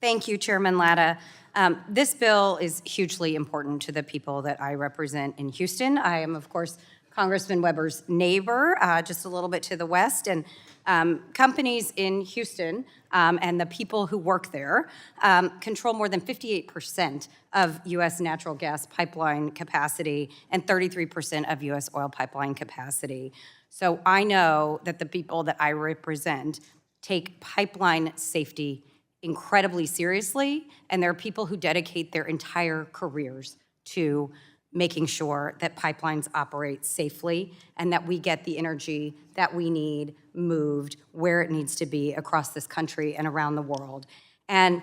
Thank you, Chairman Latta. This bill is hugely important to the people that I represent in Houston. I am, of course, Congressman Weber's neighbor, just a little bit to the west, and companies in Houston and the people who work there control more than 58% of U.S. natural gas pipeline capacity and 33% of U.S. oil pipeline capacity. So I know that the people that I represent take pipeline safety incredibly seriously, and there are people who dedicate their entire careers to making sure that pipelines operate safely and that we get the energy that we need moved where it needs to be across this country and around the world. And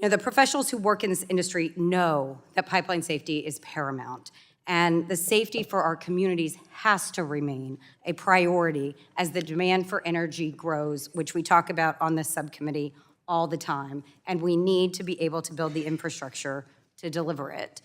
the professionals who work in this industry know that pipeline safety is paramount. And the safety for our communities has to remain a priority as the demand for energy grows, which we talk about on this subcommittee all the time, and we need to be able to build the infrastructure to deliver it.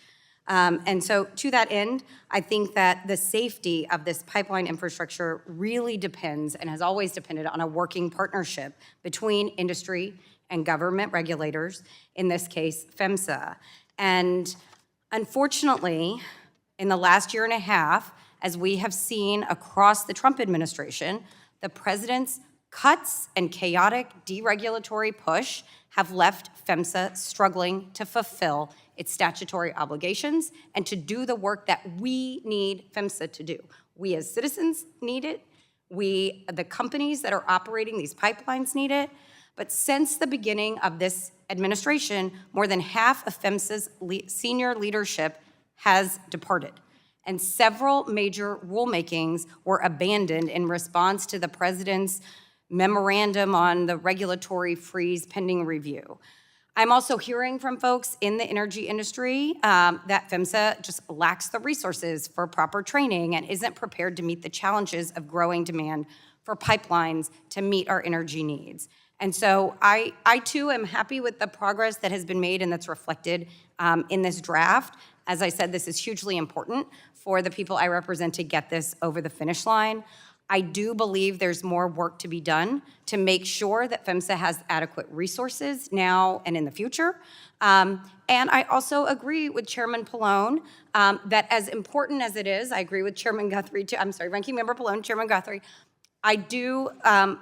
And so to that end, I think that the safety of this pipeline infrastructure really depends and has always depended on a working partnership between industry and government regulators, in this case, PHMSA. And unfortunately, in the last year and a half, as we have seen across the Trump administration, the president's cuts and chaotic deregulatory push have left PHMSA struggling to fulfill its statutory obligations and to do the work that we need PHMSA to do. We as citizens need it. The companies that are operating these pipelines need it. But since the beginning of this administration, more than half of PHMSA's senior leadership has departed. And several major rulemakings were abandoned in response to the president's memorandum on the regulatory freeze pending review. I'm also hearing from folks in the energy industry that PHMSA just lacks the resources for proper training and isn't prepared to meet the challenges of growing demand for pipelines to meet our energy needs. And so I too am happy with the progress that has been made and that's reflected in this draft. As I said, this is hugely important for the people I represent to get this over the finish line. I do believe there's more work to be done to make sure that PHMSA has adequate resources now and in the future. And I also agree with Chairman Pallone that as important as it is, I agree with Chairman Guthrie too, I'm sorry, Ranking Member Pallone, Chairman Guthrie, I do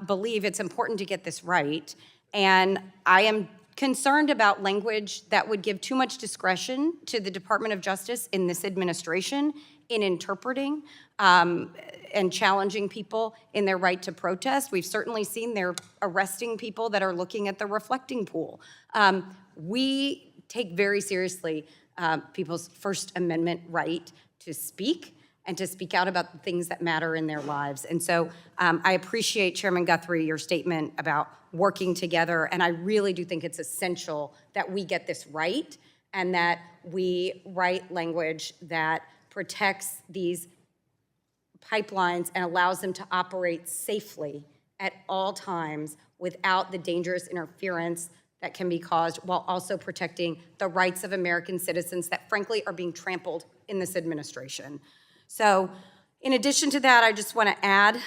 believe it's important to get this right. And I am concerned about language that would give too much discretion to the Department of Justice in this administration in interpreting and challenging people in their right to protest. We've certainly seen they're arresting people that are looking at the reflecting pool. We take very seriously people's First Amendment right to speak and to speak out about the things that matter in their lives. And so I appreciate, Chairman Guthrie, your statement about working together, and I really do think it's essential that we get this right and that we write language that protects these pipelines and allows them to operate safely at all times without the dangerous interference that can be caused, while also protecting the rights of American citizens that frankly are being trampled in this administration. So in addition to that, I just want to add,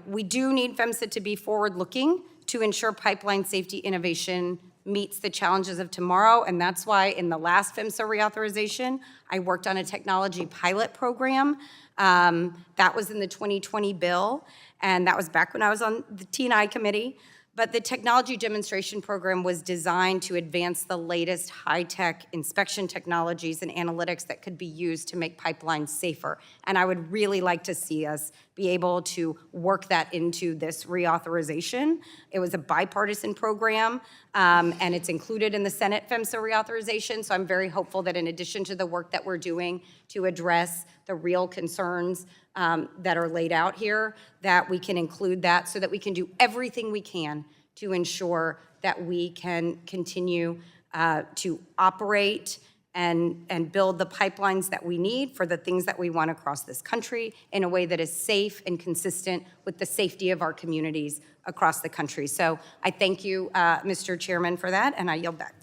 we do need PHMSA to be forward-looking to ensure pipeline safety innovation meets the challenges of tomorrow, and that's why in the last PHMSA reauthorization, I worked on a technology pilot program. That was in the 2020 bill, and that was back when I was on the T&I committee. But the technology demonstration program was designed to advance the latest high-tech inspection technologies and analytics that could be used to make pipelines safer. And I would really like to see us be able to work that into this reauthorization. It was a bipartisan program, and it's included in the Senate PHMSA reauthorization. So I'm very hopeful that in addition to the work that we're doing to address the real concerns that are laid out here, that we can include that so that we can do everything we can to ensure that we can continue to operate and build the pipelines that we need for the things that we want across this country in a way that is safe and consistent with the safety of our communities across the country. So I thank you, Mr. Chairman, for that, and I yield back.